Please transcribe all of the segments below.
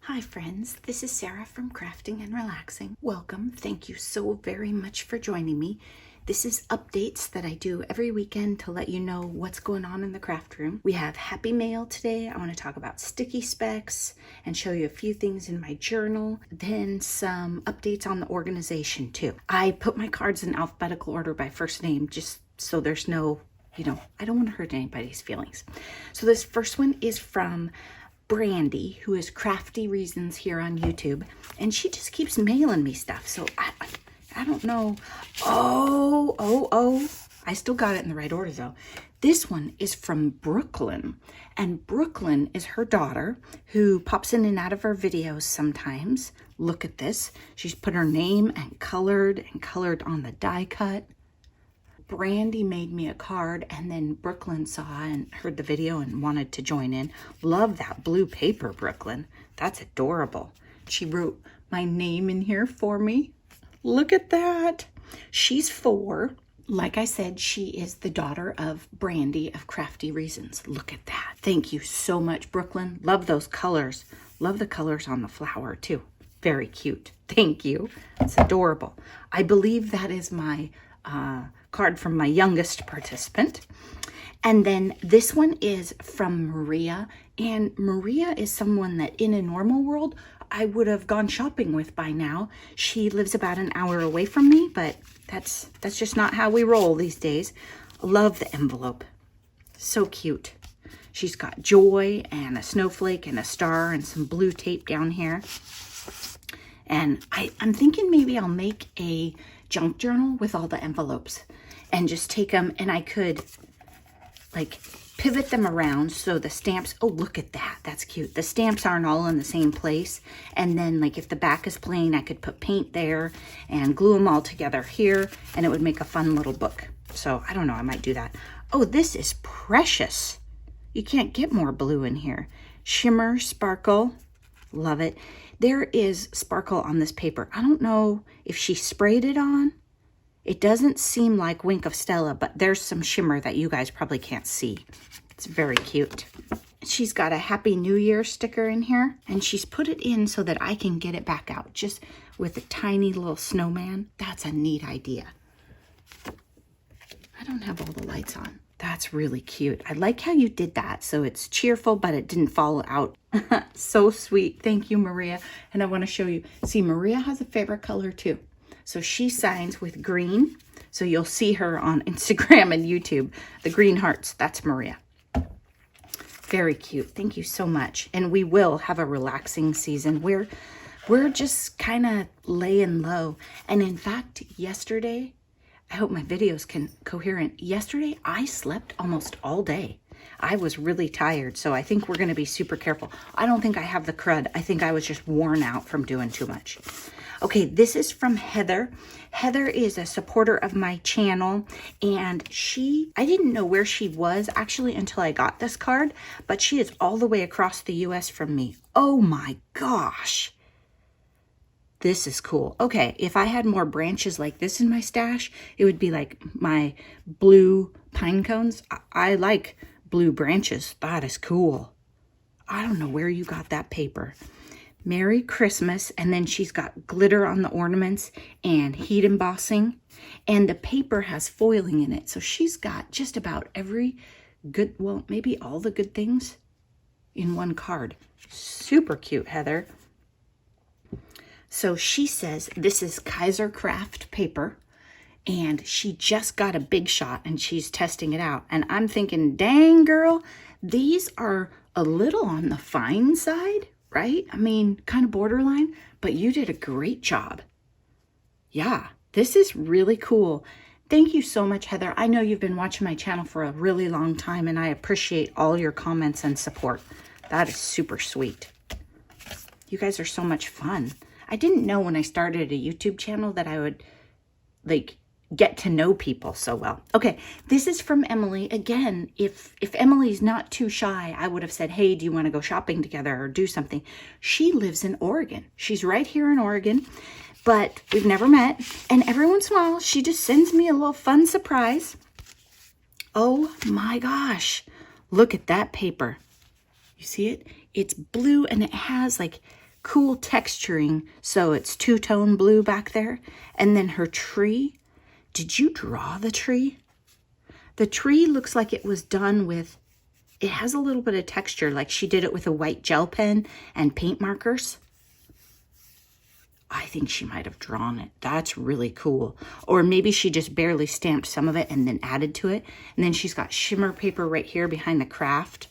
Hi friends, this is Sarah from Crafting and Relaxing. Welcome. Thank you so very much for joining me. This is updates that I do every weekend to let you know what's going on in the craft room. We have Happy Mail today. I want to talk about Sticky Specks and show you a few things in my journal. Then some updates on the organization too. I put my cards in alphabetical order by first name just so there's no, I don't want to hurt anybody's feelings. So this first one is from Brandy, who is Crafty Reasons here on YouTube, and she just keeps mailing me stuff. So I don't know. Oh, I still got it in the right order though. This one is from Brooklyn, and Brooklyn is her daughter who pops in and out of her videos sometimes. Look at this. She's put her name and colored on the die cut. Brandy made me a card, and then Brooklyn saw and heard the video and wanted to join in. Love that blue paper, Brooklyn. That's adorable. She wrote my name in here for me. Look at that. She's 4. Like I said, she is the daughter of Brandy of Crafty Reasons. Look at that. Thank you so much, Brooklyn. Love those colors. Love the colors on the flower too. Very cute. Thank you. It's adorable. I believe that is my card from my youngest participant. And then this one is from Maria. And Maria is someone that in a normal world, I would have gone shopping with by now. She lives about an hour away from me, but that's just not how we roll these days. Love the envelope. So cute. She's got joy and a snowflake and a star and some blue tape down here. And I'm thinking maybe I'll make a junk journal with all the envelopes and just take them, and I could like pivot them around so the stamps, oh look at that, that's cute. The stamps aren't all in the same place, and then like if the back is plain, I could put paint there and glue them all together here, and it would make a fun little book. So I don't know, I might do that. Oh, this is precious. You can't get more blue in here. Shimmer, sparkle, love it. There is sparkle on this paper. I don't know if she sprayed it on. It doesn't seem like Wink of Stella, but there's some shimmer that you guys probably can't see. It's very cute. She's got a Happy New Year sticker in here, and she's put it in so that I can get it back out, just with a tiny little snowman. That's a neat idea. I don't have all the lights on. That's really cute. I like how you did that. So it's cheerful, but it didn't fall out. So sweet. Thank you, Maria. And I want to show you. See, Maria has a favorite color too. So she signs with green. So you'll see her on Instagram and YouTube. The green hearts, that's Maria. Very cute. Thank you so much. And we will have a relaxing season. We're just kind of laying low. And in fact, yesterday, I hope my video's coherent. Yesterday, I slept almost all day. I was really tired, so I think we're going to be super careful. I don't think I have the crud. I think I was just worn out from doing too much. Okay, this is from Heather. Heather is a supporter of my channel, and I didn't know where she was actually until I got this card, but she is all the way across the US from me. Oh my gosh. This is cool. Okay, if I had more branches like this in my stash, it would be like my blue pine cones. I like blue branches. That is cool. I don't know where you got that paper. Merry Christmas. And then she's got glitter on the ornaments and heat embossing. And the paper has foiling in it. So she's got just about every good, well, maybe all the good things in one card. Super cute, Heather. So she says this is Kaiser Craft paper, and she just got a Big Shot and she's testing it out. And I'm thinking, dang girl, these are a little on the fine side, right? I mean, kind of borderline, but you did a great job. Yeah, this is really cool. Thank you so much, Heather. I know you've been watching my channel for a really long time, and I appreciate all your comments and support. That is super sweet. You guys are so much fun. I didn't know when I started a YouTube channel that I would like get to know people so well. Okay, this is from Emily. Again, if Emily's not too shy, I would have said, hey, do you want to go shopping together or do something? She lives in Oregon. She's right here in Oregon, but we've never met. And every once in a while, she just sends me a little fun surprise. Oh my gosh, look at that paper. You see it? It's blue and it has like cool texturing. So it's two-tone blue back there. And then her tree. Did you draw the tree? The tree looks like it was done with, it has a little bit of texture, like she did it with a white gel pen and paint markers. I think she might have drawn it. That's really cool. Or maybe she just barely stamped some of it and then added to it. And then she's got shimmer paper right here behind the craft.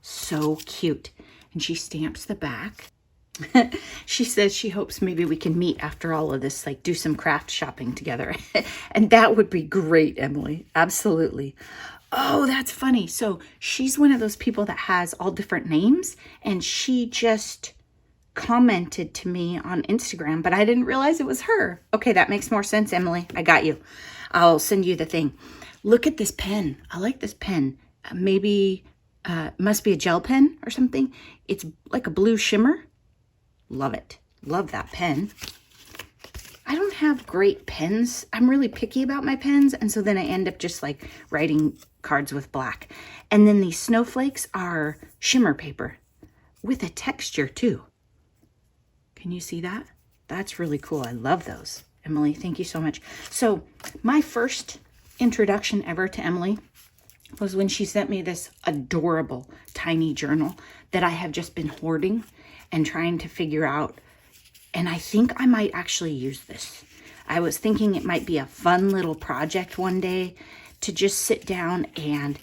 So cute. And she stamps the back. She says she hopes maybe we can meet after all of this, like do some craft shopping together. And that would be great, Emily. Absolutely. Oh, that's funny. So she's one of those people that has all different names, and she just commented to me on Instagram, but I didn't realize it was her. Okay, that makes more sense, Emily. I got you. I'll send you the thing. Look at this pen. I like this pen. Maybe must be a gel pen or something. It's like a blue shimmer. Love it. Love that pen. I don't have great pens. I'm really picky about my pens. And so then I end up just like writing cards with black. And then these snowflakes are shimmer paper with a texture too. Can you see that? That's really cool. I love those. Emily, thank you so much. So my first introduction ever to Emily was when she sent me this adorable tiny journal that I have just been hoarding and trying to figure out. And I think I might actually use this. I was thinking it might be a fun little project one day to just sit down and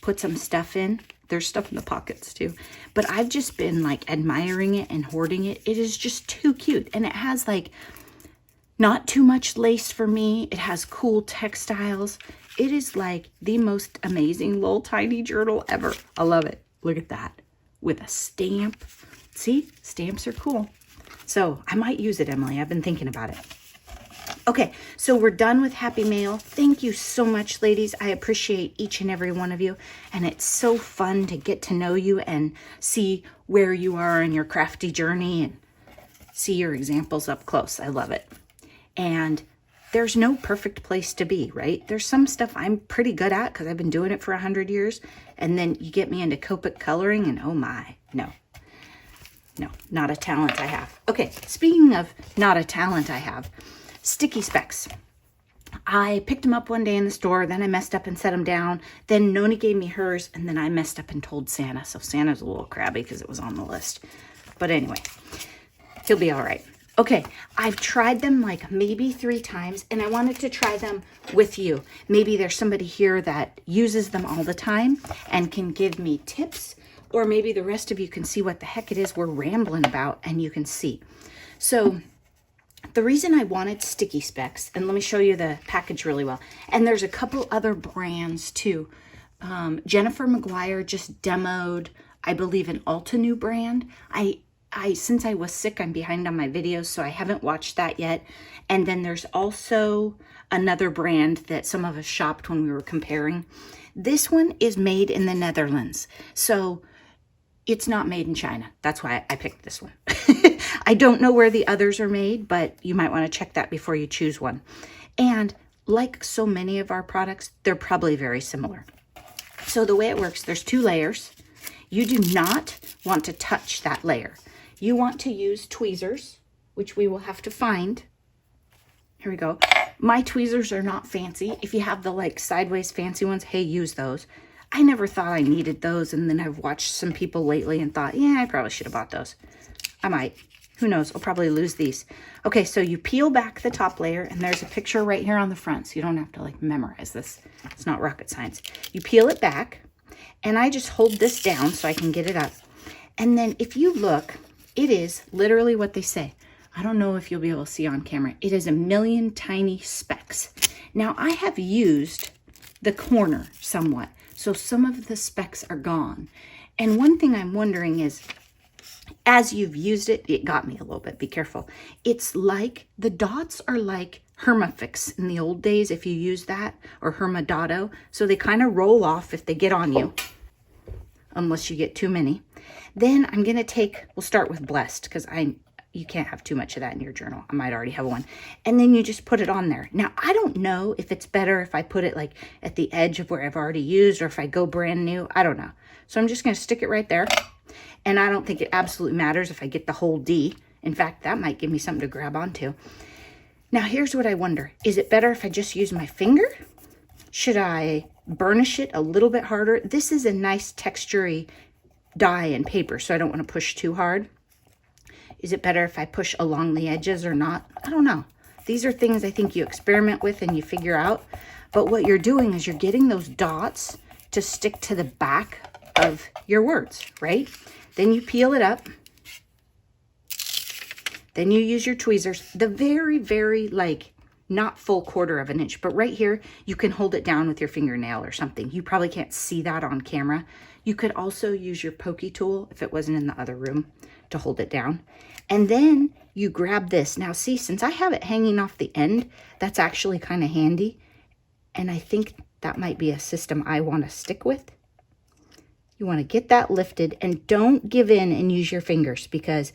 put some stuff in. There's stuff in the pockets too. But I've just been like admiring it and hoarding it. It is just too cute. And it has like not too much lace for me. It has cool textiles. It is like the most amazing little tiny journal ever. I love it. Look at that. With a stamp. See, stamps are cool. So I might use it, Emily. I've been thinking about it. Okay, so we're done with Happy Mail. Thank you so much, ladies. I appreciate each and every one of you. And it's so fun to get to know you and see where you are in your crafty journey and see your examples up close. I love it. And there's no perfect place to be, right? There's some stuff I'm pretty good at because I've been doing it for 100 years. And then you get me into Copic coloring and oh my, no, not a talent I have. Okay, speaking of not a talent I have, Sticky Specks. I picked them up one day in the store, then I messed up and set them down. Then Noni gave me hers, and then I messed up and told Santa. So Santa's a little crabby because it was on the list. But anyway, he'll be all right. Okay, I've tried them like maybe 3 times, and I wanted to try them with you. Maybe there's somebody here that uses them all the time and can give me tips, or maybe the rest of you can see what the heck it is we're rambling about and you can see. So the reason I wanted Sticky Specks, and let me show you the package really well, and there's a couple other brands too. Jennifer McGuire just demoed, I believe, an Altenew brand. Since I was sick, I'm behind on my videos, so I haven't watched that yet. And then there's also another brand that some of us shopped when we were comparing. This one is made in the Netherlands, so it's not made in China. That's why I picked this one. I don't know where the others are made, but you might want to check that before you choose one. And like so many of our products, they're probably very similar. So the way it works, there's 2 layers. You do not want to touch that layer. You want to use tweezers, which we will have to find. Here we go. My tweezers are not fancy. If you have the like sideways fancy ones, hey, use those. I never thought I needed those, and then I've watched some people lately and thought, yeah, I probably should have bought those. I might. Who knows? I'll probably lose these. Okay, so you peel back the top layer, and there's a picture right here on the front, so you don't have to like memorize this. It's not rocket science. You peel it back, and I just hold this down so I can get it up. And then if you look, it is literally what they say. I don't know if you'll be able to see on camera. It is 1,000,000 tiny specks. Now, I have used the corner somewhat, so some of the specks are gone. And one thing I'm wondering is, as you've used it, it got me a little bit, be careful. It's like, the dots are like Hermafix in the old days, if you use that, or Hermadotto. So they kind of roll off if they get on you, unless you get too many. Then I'm going to take, we'll start with Blessed, because you can't have too much of that in your journal. I might already have one. And then you just put it on there. Now, I don't know if it's better if I put it like at the edge of where I've already used, or if I go brand new. I don't know. So I'm just going to stick it right there. And I don't think it absolutely matters if I get the whole D. In fact, that might give me something to grab onto. Now, here's what I wonder. Is it better if I just use my finger? Should I burnish it a little bit harder? This is a nice textury dye and paper, so I don't want to push too hard. Is it better if I push along the edges or not? I don't know. These are things I think you experiment with and you figure out. But what you're doing is you're getting those dots to stick to the back of your words, right? Then you peel it up. Then you use your tweezers, the very, very, like, not full 1/4 of an inch, but right here, you can hold it down with your fingernail or something. You probably can't see that on camera. You could also use your pokey tool, if it wasn't in the other room, to hold it down. And then you grab this. Now, see, since I have it hanging off the end, that's actually kind of handy. And I think that might be a system I want to stick with. You want to get that lifted, and don't give in and use your fingers, because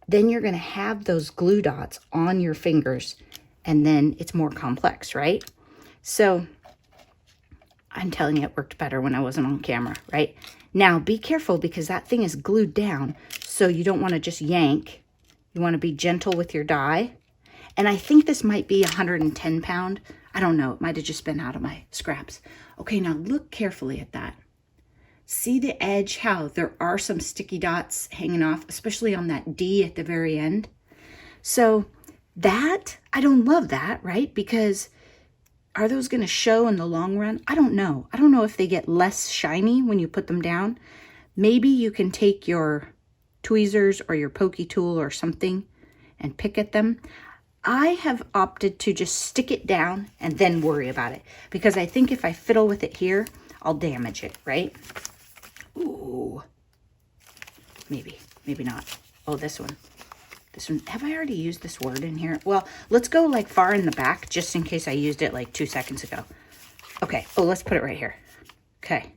then you're going to have those glue dots on your fingers, and then it's more complex, right? So I'm telling you, it worked better when I wasn't on camera, right? Now, be careful, because that thing is glued down, so you don't want to just yank. You want to be gentle with your die. And I think this might be 110 pound. I don't know. It might have just been out of my scraps. Okay, now look carefully at that. See the edge, how there are some sticky dots hanging off, especially on that D at the very end. So that, I don't love that, right? Because are those going to show in the long run? I don't know. I don't know if they get less shiny when you put them down. Maybe you can take your tweezers or your pokey tool or something and pick at them. I have opted to just stick it down and then worry about it, because I think if I fiddle with it here, I'll damage it, right? Ooh, maybe not. Oh, this one. Have I already used this word in here? Well, let's go like far in the back, just in case I used it like 2 seconds ago. Okay. Oh, let's put it right here. Okay.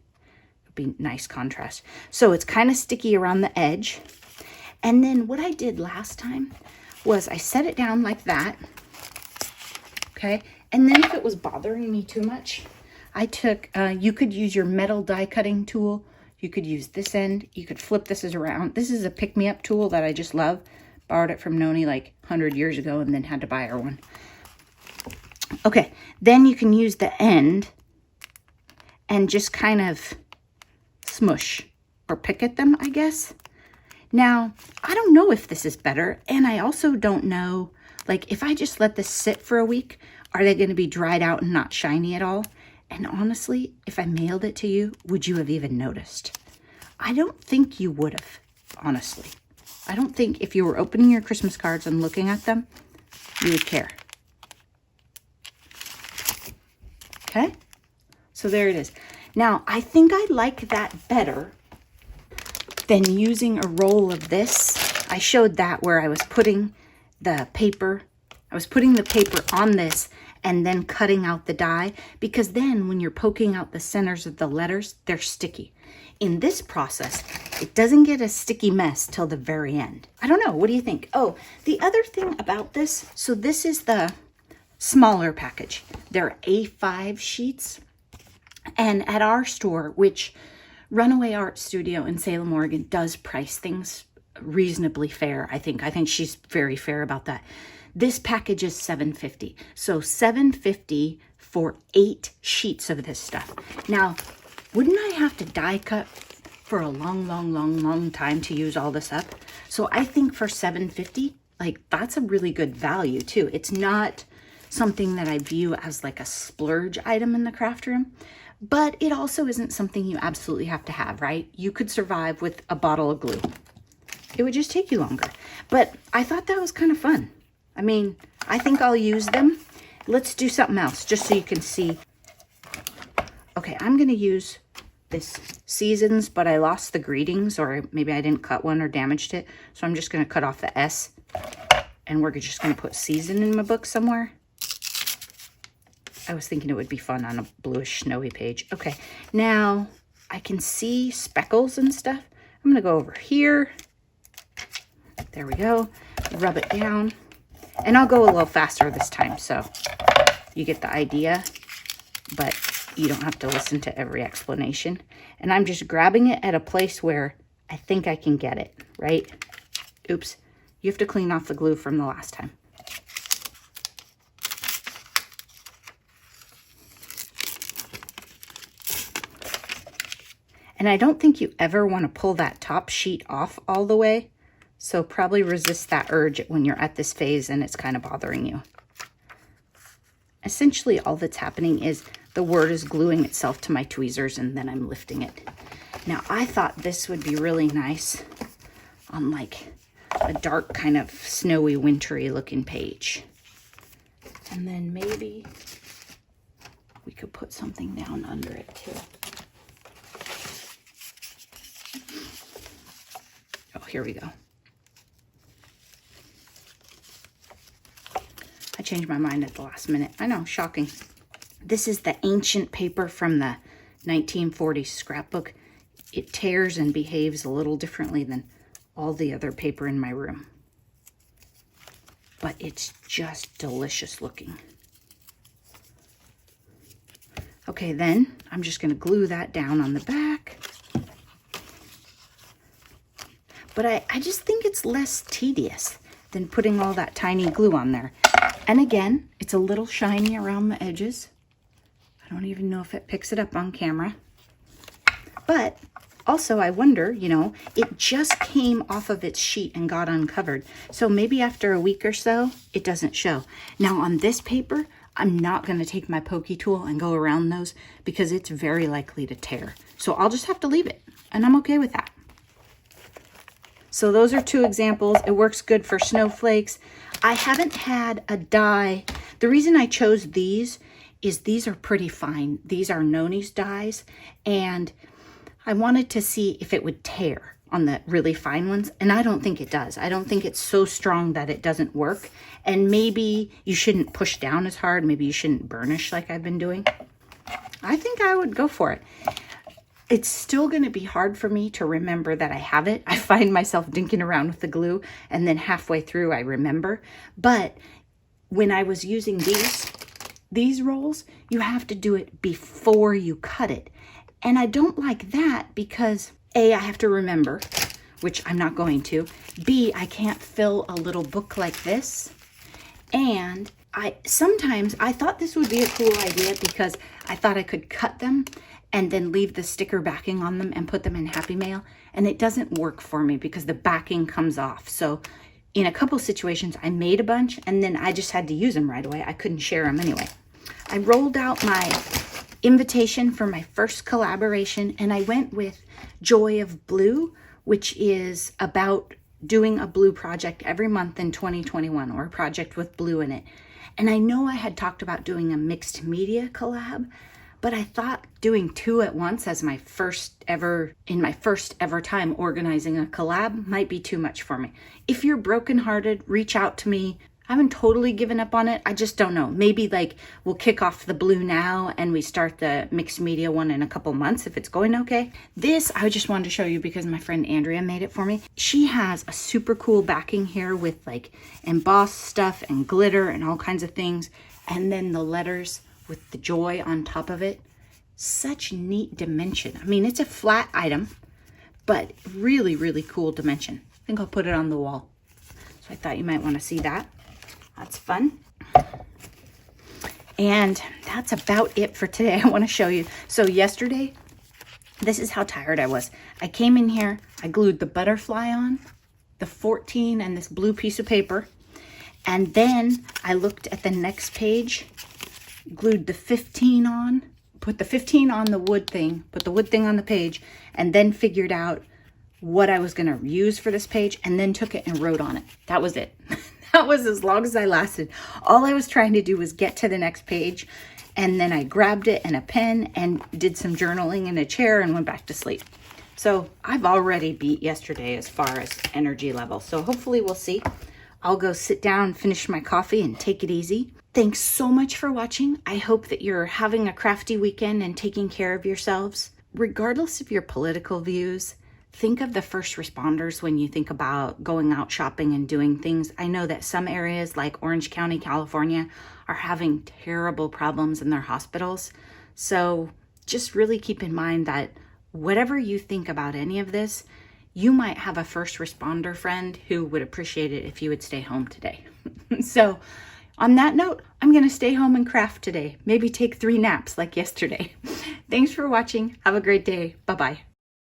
It'll be nice contrast. So it's kind of sticky around the edge. And then what I did last time was I set it down like that. Okay. And then if it was bothering me too much, I took, you could use your metal die cutting tool. You could use this end. You could flip this around. This is a pick-me-up tool that I just love. Borrowed it from Noni like 100 years ago and then had to buy her one. Okay, then you can use the end and just kind of smush or pick at them, I guess. Now, I don't know if this is better, and I also don't know, like, if I just let this sit for a week, are they going to be dried out and not shiny at all? And honestly, if I mailed it to you, would you have even noticed? I don't think you would have, honestly. I don't think if you were opening your Christmas cards and looking at them, you would care. Okay? So there it is. Now, I think I like that better than using a roll of this. I showed that where I was putting the paper. I was putting the paper on this and then cutting out the die, because then when you're poking out the centers of the letters, they're sticky. In this process, it doesn't get a sticky mess till the very end. I don't know. What do you think? Oh, the other thing about this, so this is the smaller package. They're A5 sheets. And at our store, which Runaway Art Studio in Salem, Oregon, does price things reasonably fair, I think. I think she's very fair about that. This package is $7.50. So $7.50 for 8 sheets of this stuff. Now, wouldn't I have to die cut for a long time to use all this up? So I think for $7.50, like, that's a really good value too. It's not something that I view as like a splurge item in the craft room, but it also isn't something you absolutely have to have, right? You could survive with a bottle of glue. It would just take you longer. But I thought that was kind of fun. I mean, I think I'll use them. Let's do something else just so you can see. Okay, I'm going to use this Seasons, but I lost the greetings, or maybe I didn't cut one or damaged it. So I'm just going to cut off the S, and we're just going to put Season in my book somewhere. I was thinking it would be fun on a bluish snowy page. Okay, now I can see speckles and stuff. I'm going to go over here. There we go. Rub it down. And I'll go a little faster this time, so you get the idea, but you don't have to listen to every explanation. And I'm just grabbing it at a place where I think I can get it, right? Oops. You have to clean off the glue from the last time. And I don't think you ever want to pull that top sheet off all the way. So probably resist that urge when you're at this phase and it's kind of bothering you. Essentially, all that's happening is the word is gluing itself to my tweezers and then I'm lifting it. Now, I thought this would be really nice on like a dark kind of snowy, wintry looking page. And then maybe we could put something down under it too. Oh, here we go. I changed my mind at the last minute. I know, shocking. This is the ancient paper from the 1940s scrapbook. It tears and behaves a little differently than all the other paper in my room. But it's just delicious looking. Okay, then I'm just going to glue that down on the back. But I just think it's less tedious than putting all that tiny glue on there. And again, it's a little shiny around the edges. I don't even know if it picks it up on camera. But also, I wonder, you know, it just came off of its sheet and got uncovered. So maybe after a week or so, it doesn't show. Now on this paper, I'm not going to take my pokey tool and go around those because it's very likely to tear. So I'll just have to leave it, and I'm okay with that. So those are two examples. It works good for snowflakes. I haven't had a die. The reason I chose these is these are pretty fine. These are Noni's dies, and I wanted to see if it would tear on the really fine ones, and I don't think it does. I don't think it's so strong that it doesn't work, and maybe you shouldn't push down as hard. Maybe you shouldn't burnish like I've been doing. I think I would go for it. It's still going to be hard for me to remember that I have it. I find myself dinking around with the glue, and then halfway through I remember. But when I was using these rolls, you have to do it before you cut it. And I don't like that because A, I have to remember, which I'm not going to. B, I can't fill a little book like this. And sometimes I thought this would be a cool idea because I thought I could cut them and then leave the sticker backing on them and put them in Happy Mail. And it doesn't work for me because the backing comes off. So in a couple situations, I made a bunch and then I just had to use them right away. I couldn't share them anyway. I rolled out my invitation for my first collaboration and I went with Joy of Blue, which is about doing a blue project every month in 2021 or a project with blue in it. And I know I had talked about doing a mixed media collab, but I thought doing two at once as my first ever time organizing a collab might be too much for me. If you're brokenhearted, reach out to me. I haven't totally given up on it. I just don't know. Maybe like we'll kick off the blue now and we start the mixed media one in a couple months if it's going okay. This I just wanted to show you because my friend Andrea made it for me. She has a super cool backing here with like embossed stuff and glitter and all kinds of things. And then the letters with the joy on top of it. Such neat dimension. I mean, it's a flat item, but really, really cool dimension. I think I'll put it on the wall. So I thought you might want to see that. That's fun. And that's about it for today. I want to show you. So yesterday, this is how tired I was. I came in here, I glued the butterfly on, the 14 and this blue piece of paper. And then I looked at the next page, glued the 15 on, put the 15 on the wood thing, put the wood thing on the page, and then figured out what I was going to use for this page, and then took it and wrote on it. That was it. That was as long as I lasted. All I was trying to do was get to the next page, and then I grabbed it and a pen and did some journaling in a chair and went back to sleep. So I've already beat yesterday as far as energy level. So hopefully we'll see. I'll go sit down, finish my coffee, and take it easy. Thanks so much for watching. I hope that you're having a crafty weekend and taking care of yourselves. Regardless of your political views, think of the first responders when you think about going out shopping and doing things. I know that some areas like Orange County, California, are having terrible problems in their hospitals. So just really keep in mind that whatever you think about any of this, you might have a first responder friend who would appreciate it if you would stay home today. So on that note, I'm going to stay home and craft today. Maybe take 3 naps like yesterday. Thanks for watching. Have a great day. Bye-bye.